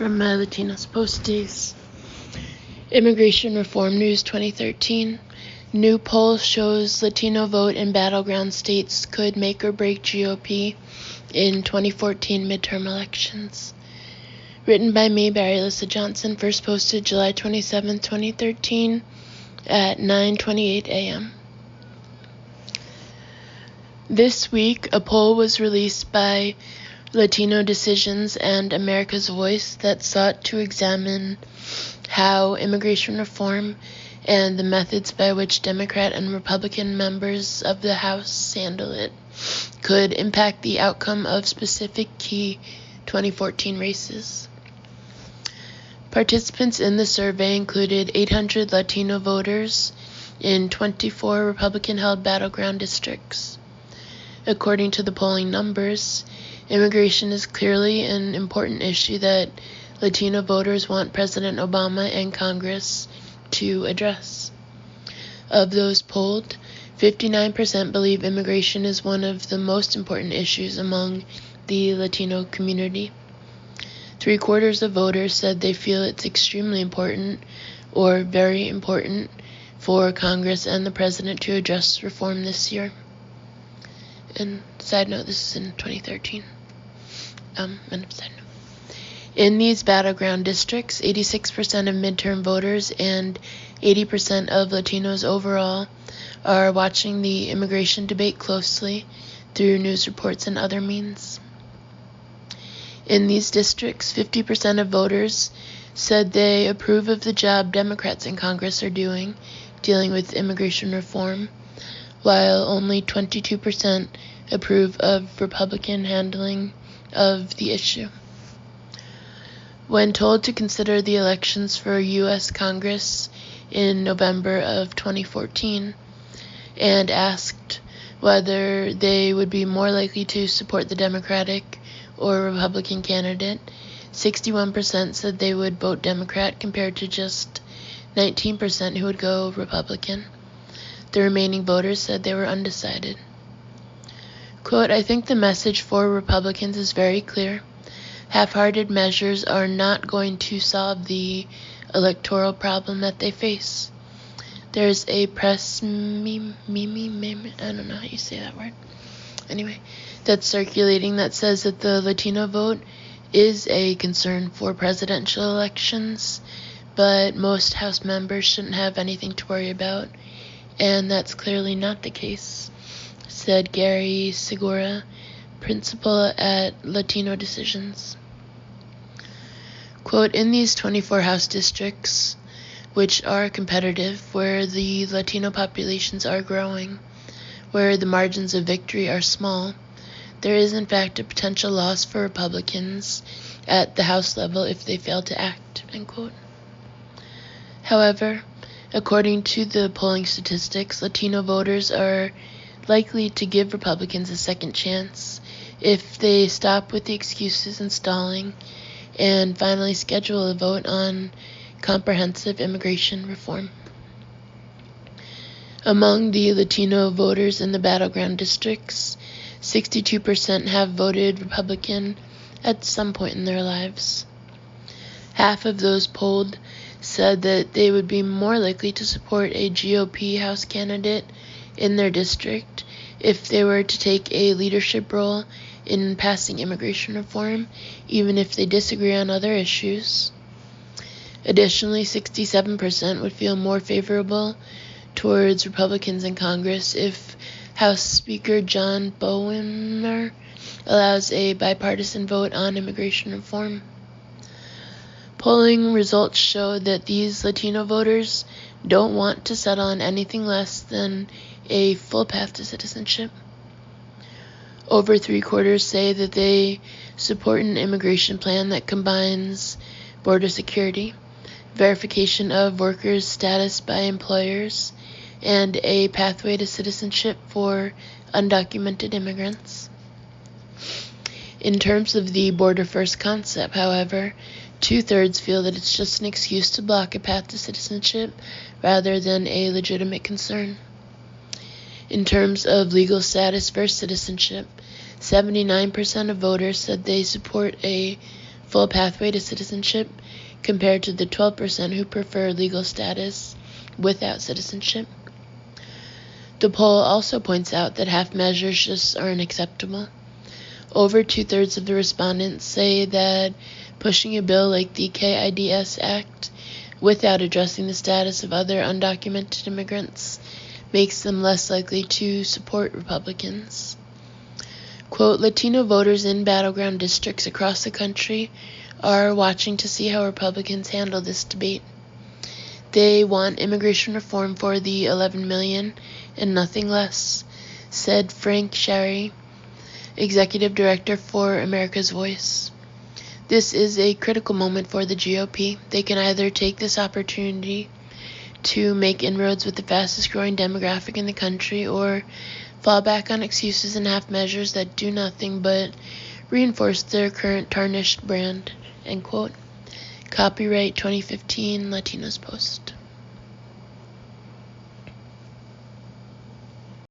from my Latinos Post days. Immigration Reform News 2013. New poll shows Latino vote in battleground states could make or break GOP in 2014 midterm elections. Written by me, Barry Alyssa Johnson, first posted July 27, 2013 at 9:28 a.m. This week, a poll was released by Latino Decisions and America's Voice that sought to examine how immigration reform and the methods by which Democrat and Republican members of the House handle it could impact the outcome of specific key 2014 races. Participants in the survey included 800 Latino voters in 24 Republican-held battleground districts. According to the polling numbers, immigration is clearly an important issue that Latino voters want President Obama and Congress to address. Of those polled, 59% believe immigration is one of the most important issues among the Latino community. 3/4 of voters said they feel it's extremely important or very important for Congress and the President to address reform this year. And side note, this is in 2013. End of side note. In these battleground districts, 86% of midterm voters and 80% of Latinos overall are watching the immigration debate closely through news reports and other means. In these districts, 50% of voters said they approve of the job Democrats in Congress are dealing with immigration reform, while only 22% approve of Republican handling of the issue. When told to consider the elections for U.S. Congress in November of 2014 and asked whether they would be more likely to support the Democratic or Republican candidate, 61% said they would vote Democrat compared to just 19% who would go Republican. The remaining voters said they were undecided. Quote, "I think the message for Republicans is very clear. Half-hearted measures are not going to solve the electoral problem that they face. There's a press meme, I don't know how you say that word. Anyway, that's circulating that says that the Latino vote is a concern for presidential elections, but most House members shouldn't have anything to worry about, and that's clearly not the case," said Gary Segura, principal at Latino Decisions. Quote, "In these 24 House districts, which are competitive, where the Latino populations are growing, where the margins of victory are small, there is in fact a potential loss for Republicans at the House level if they fail to act," end quote. However, according to the polling statistics, Latino voters are likely to give Republicans a second chance if they stop with the excuses and stalling and finally schedule a vote on comprehensive immigration reform. Among the Latino voters in the battleground districts, 62% have voted Republican at some point in their lives. Half of those polled said that they would be more likely to support a GOP House candidate in their district if they were to take a leadership role in passing immigration reform, even if they disagree on other issues. Additionally, 67% would feel more favorable towards Republicans in Congress if House Speaker John Boehner allows a bipartisan vote on immigration reform. Polling results show that these Latino voters don't want to settle on anything less than a full path to citizenship. Over 3/4 say that they support an immigration plan that combines border security, verification of workers' status by employers, and a pathway to citizenship for undocumented immigrants. In terms of the border-first concept, however, 2/3 feel that it's just an excuse to block a path to citizenship rather than a legitimate concern. In terms of legal status versus citizenship, 79% of voters said they support a full pathway to citizenship compared to the 12% who prefer legal status without citizenship. The poll also points out that half measures just aren't acceptable. Over 2/3 of the respondents say that pushing a bill like the KIDS Act without addressing the status of other undocumented immigrants makes them less likely to support Republicans. Quote, Latino voters in battleground districts across the country are watching to see how Republicans handle this debate. They want immigration reform for the 11 million and nothing less, said Frank Shary, Executive Director for America's Voice. This is a critical moment for the GOP. They can either take this opportunity to make inroads with the fastest growing demographic in the country or fall back on excuses and half measures that do nothing but reinforce their current tarnished brand. End quote. Copyright 2015 Latinos Post.